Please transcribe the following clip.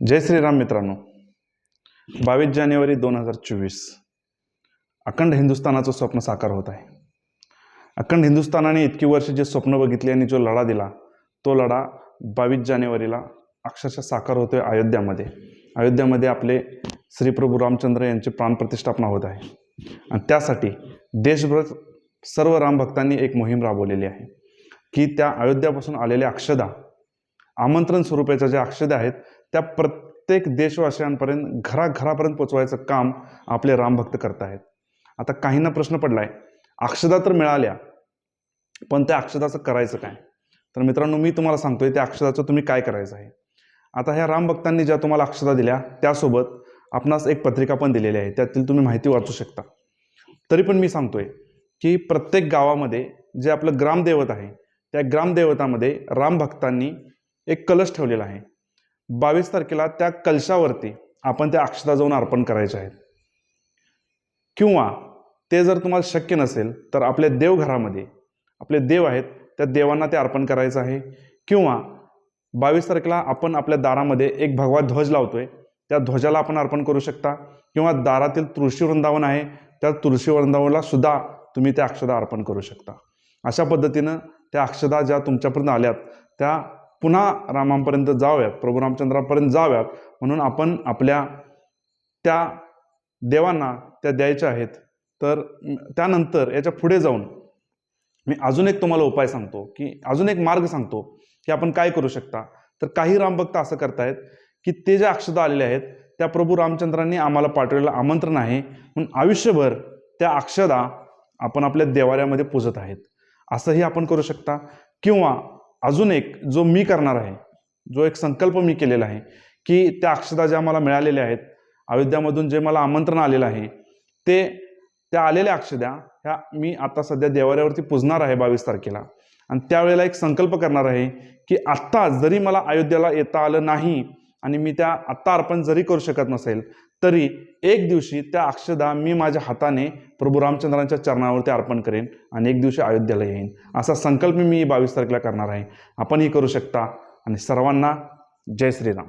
जय श्रीराम मित्रांनो. 22 जानेवारी 2024 अखंड हिंदुस्थानाचं स्वप्न साकार होत आहे. अखंड हिंदुस्थानाने इतकी वर्ष जे स्वप्न बघितले आणि जो लढा दिला तो लढा 22 जानेवारीला अक्षरशः साकार होतोय अयोध्यामध्ये आपले श्री प्रभू रामचंद्र यांची प्राणप्रतिष्ठापना होत आहे. आणि त्यासाठी देशभर सर्व रामभक्तांनी एक मोहीम राबवलेली आहे की त्या अयोध्यापासून आलेल्या अक्षदा, आमंत्रण स्वरूपाच्या ज्या अक्षदा आहेत त्या प्रत्येक देशवासियांपर्यंत घराघरापर्यंत पोचवायचं काम आपले रामभक्त करत आहेत. आता काहींना प्रश्न पडलाय, अक्षदा तर मिळाल्या पण त्या अक्षदाचं करायचं काय? तर मित्रांनो, मी तुम्हाला सांगतोय त्या अक्षदाचं तुम्ही काय करायचं आहे. आता ह्या रामभक्तांनी ज्या तुम्हाला अक्षदा दिल्या त्यासोबत आपणास एक पत्रिका पण दिलेली आहे, त्यातील तुम्ही माहिती वाचू शकता. तरी पण मी सांगतोय की प्रत्येक गावामध्ये जे आपलं ग्रामदैवत आहे त्या ग्रामदैवतामध्ये रामभक्तांनी एक कलश ठेवलेला आहे. 22 तारखेला त्या कलशावरती आपण त्या अक्षता जाऊन अर्पण करायच्या आहेत. किंवा ते जर तुम्हाला शक्य नसेल तर आपल्या देवघरामध्ये आपले देव आहेत त्या देवांना ते अर्पण करायचं आहे. किंवा 22 तारखेला आपण आपल्या दारामध्ये एक भगवा ध्वज लावतोय त्या ध्वजाला आपण अर्पण करू शकता. किंवा दारातील तुळशी वृंदावन आहे त्या तुळशी वृंदावनाला सुद्धा तुम्ही त्या अक्षदा अर्पण करू शकता. अशा पद्धतीनं त्या अक्षदा ज्या तुमच्यापर्यंत आल्यात त्या पुन्हा रामांपर्यंत जाव्यात, प्रभू रामचंद्रापर्यंत जाव्यात म्हणून आपण आपल्या त्या देवांना त्या द्यायच्या आहेत. तर त्यानंतर याच्या पुढे जाऊन मी अजून एक तुम्हाला उपाय सांगतो की अजून एक मार्ग सांगतो की आपण काय करू शकता. तर काही रामभक्त असं करतायत की ते ज्या अक्षदा आलेल्या आहेत त्या प्रभू रामचंद्रांनी आम्हाला पाठवलेलं आमंत्रण आहे म्हणून आयुष्यभर त्या अक्षदा आपण आपल्या देवाऱ्यामध्ये पूजत आहेत, असंही आपण करू शकता. किंवा अजून एक जो मी करणार आहे, जो एक संकल्प मी केलेला आहे की त्या अक्षदा ज्या मला मिळालेल्या आहेत अयोध्यामधून जे मला आमंत्रण आलेलं आहे त्या आलेल्या अक्षदा ह्या मी आता सध्या देवाऱ्यावरती पूजणार आहे 22 तारखेला. आणि त्यावेळेला एक संकल्प करणार आहे की आत्ता जरी मला अयोध्येला येता आलं नाही आणि मी त्या आत्ता अर्पण जरी करू शकत नसेल तरी एक दिवशी त्या अक्षदा मी माझ्या हाताने प्रभू रामचंद्रांच्या चरणावरती अर्पण करेन आणि एक दिवशी अयोध्येला येईन. असा संकल्प मी 22 तारखेला करणार आहे. आपणही करू शकता. आणि सर्वांना जय श्रीराम.